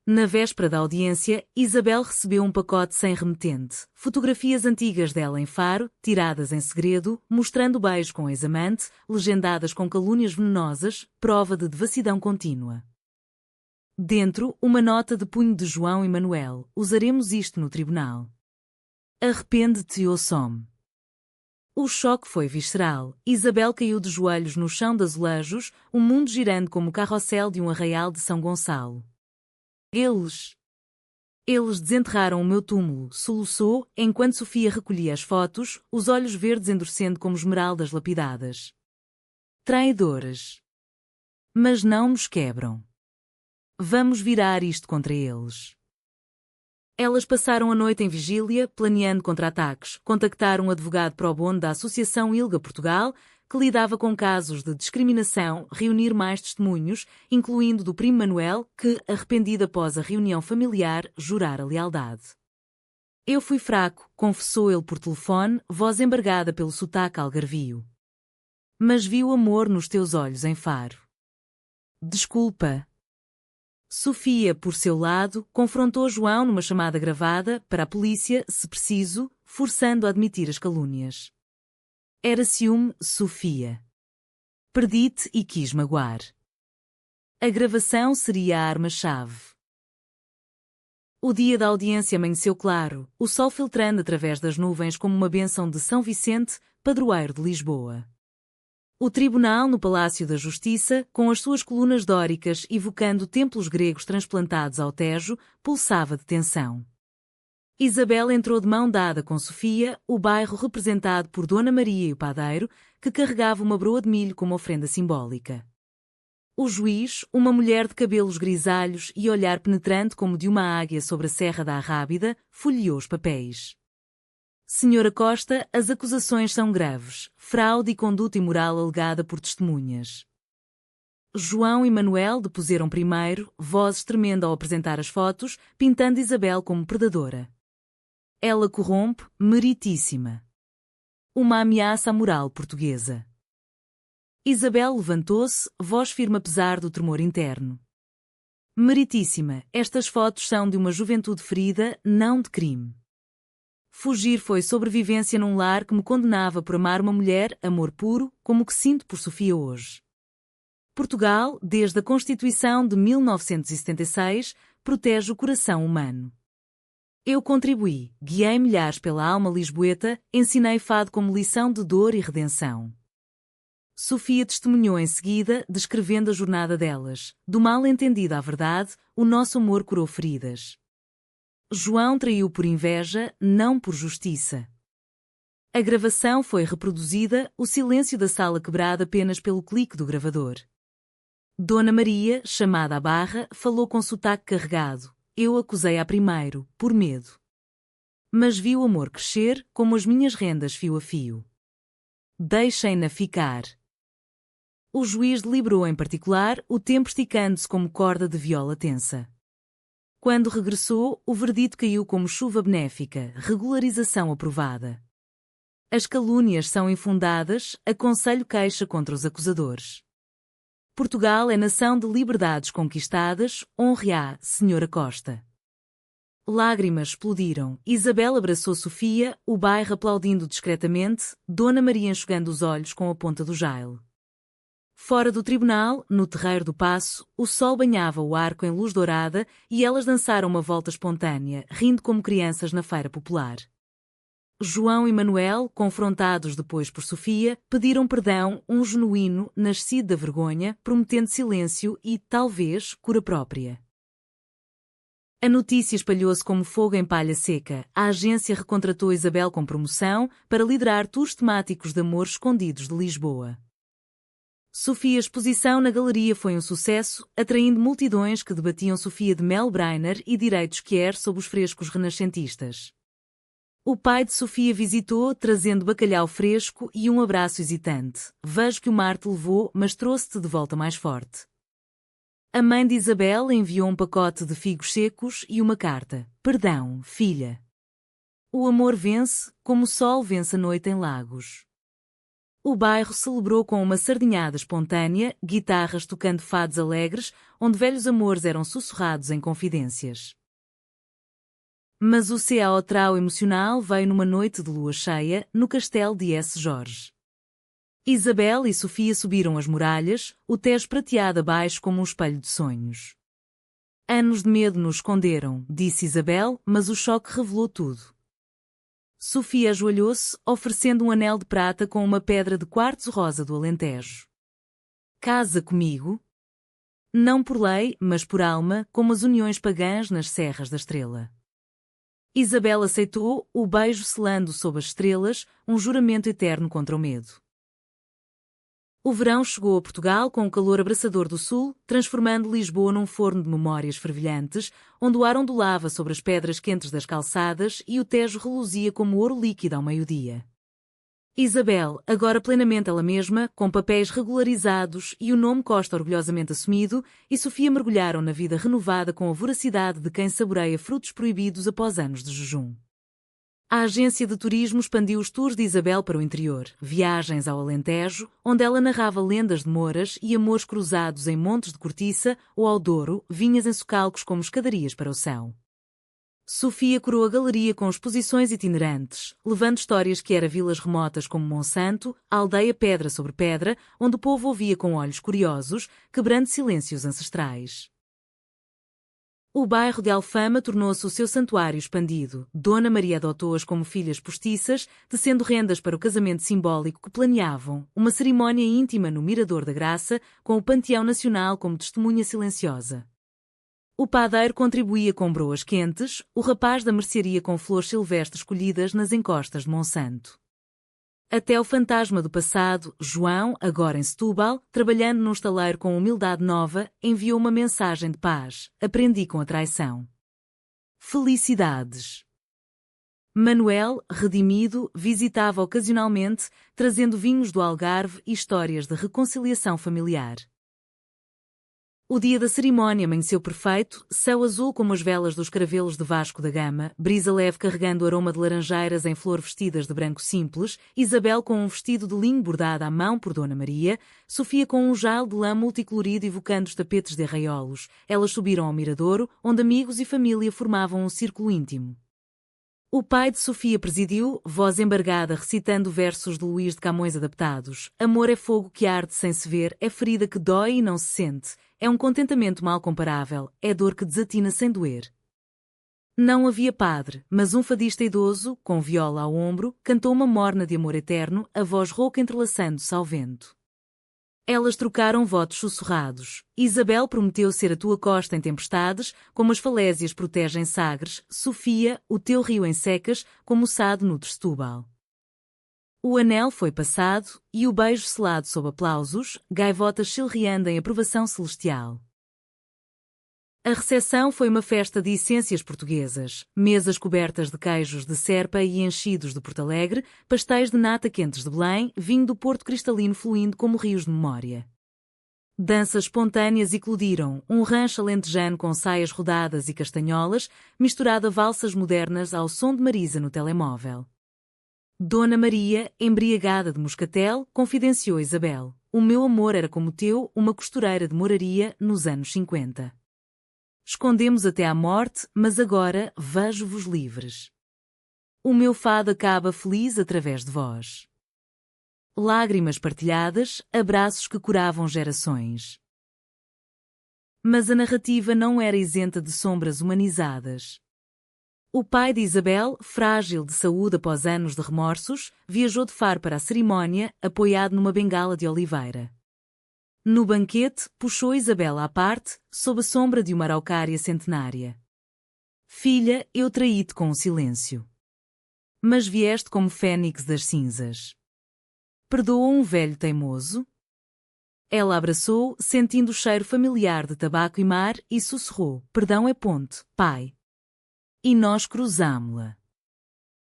Na véspera da audiência, Isabel recebeu um pacote sem remetente, fotografias antigas dela em Faro, tiradas em segredo, mostrando beijos com ex-amante, legendadas com calúnias venenosas, prova de devassidão contínua. Dentro, uma nota de punho de João e Manuel, usaremos isto no tribunal. Arrepende-te ou some. O choque foi visceral. Isabel caiu de joelhos no chão de azulejos, o mundo girando como o carrossel de um arraial de São Gonçalo. Eles desenterraram o meu túmulo, soluçou, enquanto Sofia recolhia as fotos, os olhos verdes endurecendo como esmeraldas lapidadas. Traidores. Mas não nos quebram. Vamos virar isto contra eles. Elas passaram a noite em vigília, planeando contra-ataques, contactaram um advogado pro bono da Associação ILGA Portugal, que lidava com casos de discriminação, reunir mais testemunhos, incluindo do primo Manuel, que, arrependido após a reunião familiar, jurara lealdade. Eu fui fraco, confessou ele por telefone, voz embargada pelo sotaque algarvio. Mas vi o amor nos teus olhos em Faro. Desculpa. Sofia, por seu lado, confrontou João numa chamada gravada, para a polícia, se preciso, forçando a admitir as calúnias. Era ciúme, Sofia. Perdi-te e quis magoar. A gravação seria a arma-chave. O dia da audiência amanheceu claro, o sol filtrando através das nuvens como uma bênção de São Vicente, padroeiro de Lisboa. O tribunal no Palácio da Justiça, com as suas colunas dóricas evocando templos gregos transplantados ao Tejo, pulsava de tensão. Isabel entrou de mão dada com Sofia, o bairro representado por Dona Maria e o padeiro, que carregava uma broa de milho como ofrenda simbólica. O juiz, uma mulher de cabelos grisalhos e olhar penetrante como de uma águia sobre a Serra da Arrábida, folheou os papéis. Senhora Costa, as acusações são graves, fraude e conduta imoral alegada por testemunhas. João e Manuel depuseram primeiro, vozes tremendo ao apresentar as fotos, pintando Isabel como predadora. Ela corrompe, meritíssima. Uma ameaça à moral portuguesa. Isabel levantou-se, voz firme apesar do tremor interno. Meritíssima, estas fotos são de uma juventude ferida, não de crime. Fugir foi sobrevivência num lar que me condenava por amar uma mulher, amor puro, como o que sinto por Sofia hoje. Portugal, desde a Constituição de 1976, protege o coração humano. Eu contribuí, guiei milhares pela alma lisboeta, ensinei fado como lição de dor e redenção. Sofia testemunhou em seguida, descrevendo a jornada delas. Do mal entendido à verdade, o nosso amor curou feridas. João traiu por inveja, não por justiça. A gravação foi reproduzida, o silêncio da sala quebrado apenas pelo clique do gravador. Dona Maria, chamada à barra, falou com sotaque carregado. Eu acusei-a primeiro, por medo. Mas vi o amor crescer, como as minhas rendas fio a fio. Deixem-na ficar. O juiz deliberou em particular, o tempo esticando-se como corda de viola tensa. Quando regressou, o verdito caiu como chuva benéfica, regularização aprovada. As calúnias são infundadas, aconselho queixa contra os acusadores. Portugal é nação de liberdades conquistadas, honre-a, Senhora Costa. Lágrimas explodiram, Isabel abraçou Sofia, o bairro aplaudindo discretamente, Dona Maria enxugando os olhos com a ponta do jaile. Fora do tribunal, no terreiro do Paço, o sol banhava o arco em luz dourada e elas dançaram uma volta espontânea, rindo como crianças na feira popular. João e Manuel, confrontados depois por Sofia, pediram perdão, um genuíno, nascido da vergonha, prometendo silêncio e, talvez, cura própria. A notícia espalhou-se como fogo em palha seca. A agência recontratou Isabel com promoção para liderar tours temáticos de amor escondidos de Lisboa. Sofia Exposição na galeria foi um sucesso, atraindo multidões que debatiam Sofia de Melbreiner e direitos Kier sobre os frescos renascentistas. O pai de Sofia visitou, trazendo bacalhau fresco e um abraço hesitante. Vejo que o mar te levou, mas trouxe-te de volta mais forte. A mãe de Isabel enviou um pacote de figos secos e uma carta. Perdão, filha. O amor vence, como o sol vence a noite em Lagos. O bairro celebrou com uma sardinhada espontânea, guitarras tocando fados alegres, onde velhos amores eram sussurrados em confidências. Mas o caos emocional veio numa noite de lua cheia, no castelo de S. Jorge. Isabel e Sofia subiram as muralhas, o Tejo prateado abaixo como um espelho de sonhos. Anos de medo nos esconderam, disse Isabel, mas o choque revelou tudo. Sofia ajoelhou-se, oferecendo um anel de prata com uma pedra de quartzo rosa do Alentejo. Casa comigo? Não por lei, mas por alma, como as uniões pagãs nas serras da Estrela. Isabel aceitou, o beijo selando sob as estrelas, um juramento eterno contra o medo. O verão chegou a Portugal com o calor abraçador do sul, transformando Lisboa num forno de memórias fervilhantes, onde o ar ondulava sobre as pedras quentes das calçadas e o Tejo reluzia como ouro líquido ao meio-dia. Isabel, agora plenamente ela mesma, com papéis regularizados e o nome Costa orgulhosamente assumido, e Sofia mergulharam na vida renovada com a voracidade de quem saboreia frutos proibidos após anos de jejum. A agência de turismo expandiu os tours de Isabel para o interior, viagens ao Alentejo, onde ela narrava lendas de moras e amores cruzados em montes de cortiça, ou ao Douro, vinhas em socalcos como escadarias para o céu. Sofia curou a galeria com exposições itinerantes, levando histórias que era vilas remotas como Monsanto, a aldeia Pedra sobre Pedra, onde o povo ouvia com olhos curiosos, quebrando silêncios ancestrais. O bairro de Alfama tornou-se o seu santuário expandido. Dona Maria adotou-as como filhas postiças, tecendo rendas para o casamento simbólico que planeavam, uma cerimónia íntima no Mirador da Graça, com o Panteão Nacional como testemunha silenciosa. O padeiro contribuía com broas quentes, o rapaz da mercearia com flores silvestres colhidas nas encostas de Monsanto. Até o fantasma do passado, João, agora em Setúbal, trabalhando num estaleiro com humildade nova, enviou uma mensagem de paz: aprendi com a traição. Felicidades. Manuel, redimido, visitava ocasionalmente, trazendo vinhos do Algarve e histórias de reconciliação familiar. O dia da cerimónia amanheceu perfeito, céu azul como as velas dos caravelos de Vasco da Gama, brisa leve carregando o aroma de laranjeiras em flor vestidas de branco simples, Isabel com um vestido de linho bordado à mão por Dona Maria, Sofia com um jale de lã multicolorido evocando os tapetes de arraiolos. Elas subiram ao miradouro, onde amigos e família formavam um círculo íntimo. O pai de Sofia presidiu, voz embargada recitando versos de Luís de Camões adaptados. Amor é fogo que arde sem se ver, é ferida que dói e não se sente, é um contentamento mal comparável, é dor que desatina sem doer. Não havia padre, mas um fadista idoso, com viola ao ombro, cantou uma morna de amor eterno, a voz rouca entrelaçando-se ao vento. Elas trocaram votos sussurrados. Isabel prometeu ser a tua costa em tempestades, como as falésias protegem Sagres, Sofia, o teu rio em secas, como o Sado nutre Setúbal. O anel foi passado, e o beijo selado sob aplausos, gaivotas chilreando em aprovação celestial. A recepção foi uma festa de essências portuguesas, mesas cobertas de queijos de Serpa e enchidos de Porto Alegre, pastéis de nata quentes de Belém, vinho do Porto cristalino fluindo como rios de memória. Danças espontâneas eclodiram, um rancho alentejano com saias rodadas e castanholas, misturado a valsas modernas ao som de Marisa no telemóvel. Dona Maria, embriagada de moscatel, confidenciou Isabel: o meu amor era como o teu, uma costureira de moraria, nos anos 50. Escondemos até à morte, mas agora vejo-vos livres. O meu fado acaba feliz através de vós. Lágrimas partilhadas, abraços que curavam gerações. Mas a narrativa não era isenta de sombras humanizadas. O pai de Isabel, frágil de saúde após anos de remorsos, viajou de Faro para a cerimónia, apoiado numa bengala de oliveira. No banquete, puxou Isabel à parte, sob a sombra de uma araucária centenária. Filha, eu traí-te com o silêncio. Mas vieste como fênix das cinzas. Perdoa um velho teimoso? Ela abraçou, sentindo o cheiro familiar de tabaco e mar, e sussurrou: perdão é ponte, pai. E nós cruzámo-la.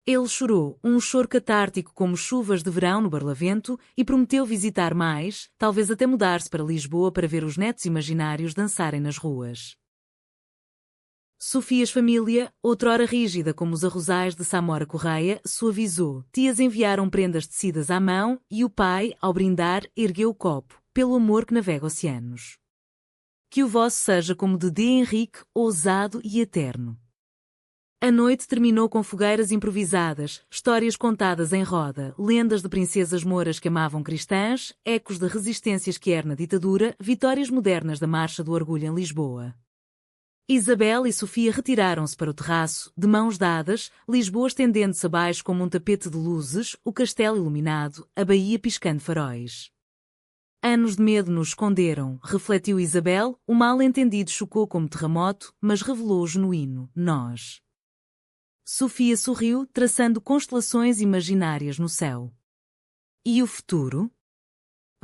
Ele chorou, um choro catártico como chuvas de verão no Barlavento, e prometeu visitar mais, talvez até mudar-se para Lisboa para ver os netos imaginários dançarem nas ruas. Sofias família, outrora rígida como os arrozais de Samora Correia, suavizou. Tias enviaram prendas tecidas à mão, e o pai, ao brindar, ergueu o copo, pelo amor que navega oceanos. Que o vosso seja como de D. Henrique, ousado e eterno. A noite terminou com fogueiras improvisadas, histórias contadas em roda, lendas de princesas mouras que amavam cristãs, ecos de resistências que na ditadura, vitórias modernas da Marcha do Orgulho em Lisboa. Isabel e Sofia retiraram-se para o terraço, de mãos dadas, Lisboa estendendo-se abaixo como um tapete de luzes, o castelo iluminado, a baía piscando faróis. Anos de medo nos esconderam, refletiu Isabel, o mal-entendido chocou como terremoto, mas revelou o genuíno, nós. Sofia sorriu, traçando constelações imaginárias no céu. E o futuro?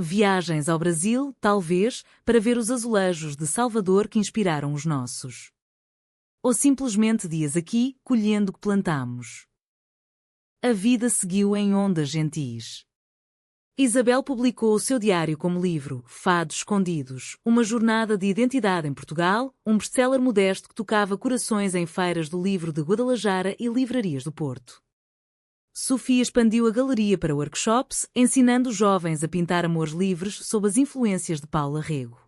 Viagens ao Brasil, talvez, para ver os azulejos de Salvador que inspiraram os nossos. Ou simplesmente dias aqui, colhendo o que plantamos. A vida seguiu em ondas gentis. Isabel publicou o seu diário como livro, Fados Escondidos, uma jornada de identidade em Portugal, um best-seller modesto que tocava corações em feiras do livro de Guadalajara e livrarias do Porto. Sofia expandiu a galeria para workshops, ensinando os jovens a pintar amores livres sob as influências de Paula Rego.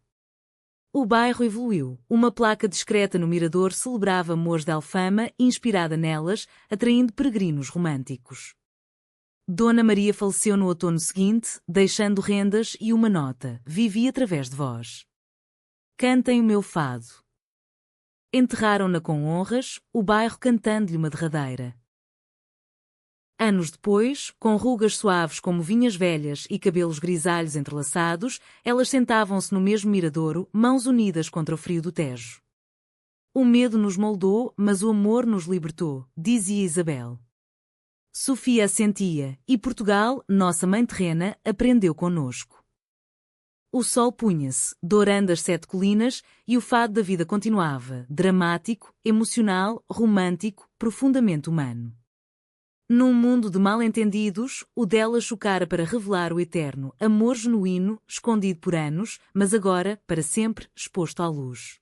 O bairro evoluiu. Uma placa discreta no mirador celebrava amores de Alfama, inspirada nelas, atraindo peregrinos românticos. Dona Maria faleceu no outono seguinte, deixando rendas e uma nota: vivi através de vós. Cantem o meu fado. Enterraram-na com honras, o bairro cantando-lhe uma derradeira. Anos depois, com rugas suaves como vinhas velhas e cabelos grisalhos entrelaçados, elas sentavam-se no mesmo miradouro, mãos unidas contra o frio do Tejo. O medo nos moldou, mas o amor nos libertou, dizia Isabel. Sofia assentia, e Portugal, nossa mãe terrena, aprendeu conosco. O sol punha-se, dourando as 7 colinas, e o fado da vida continuava, dramático, emocional, romântico, profundamente humano. Num mundo de mal-entendidos, o dela chocara para revelar o eterno amor genuíno, escondido por anos, mas agora, para sempre, exposto à luz.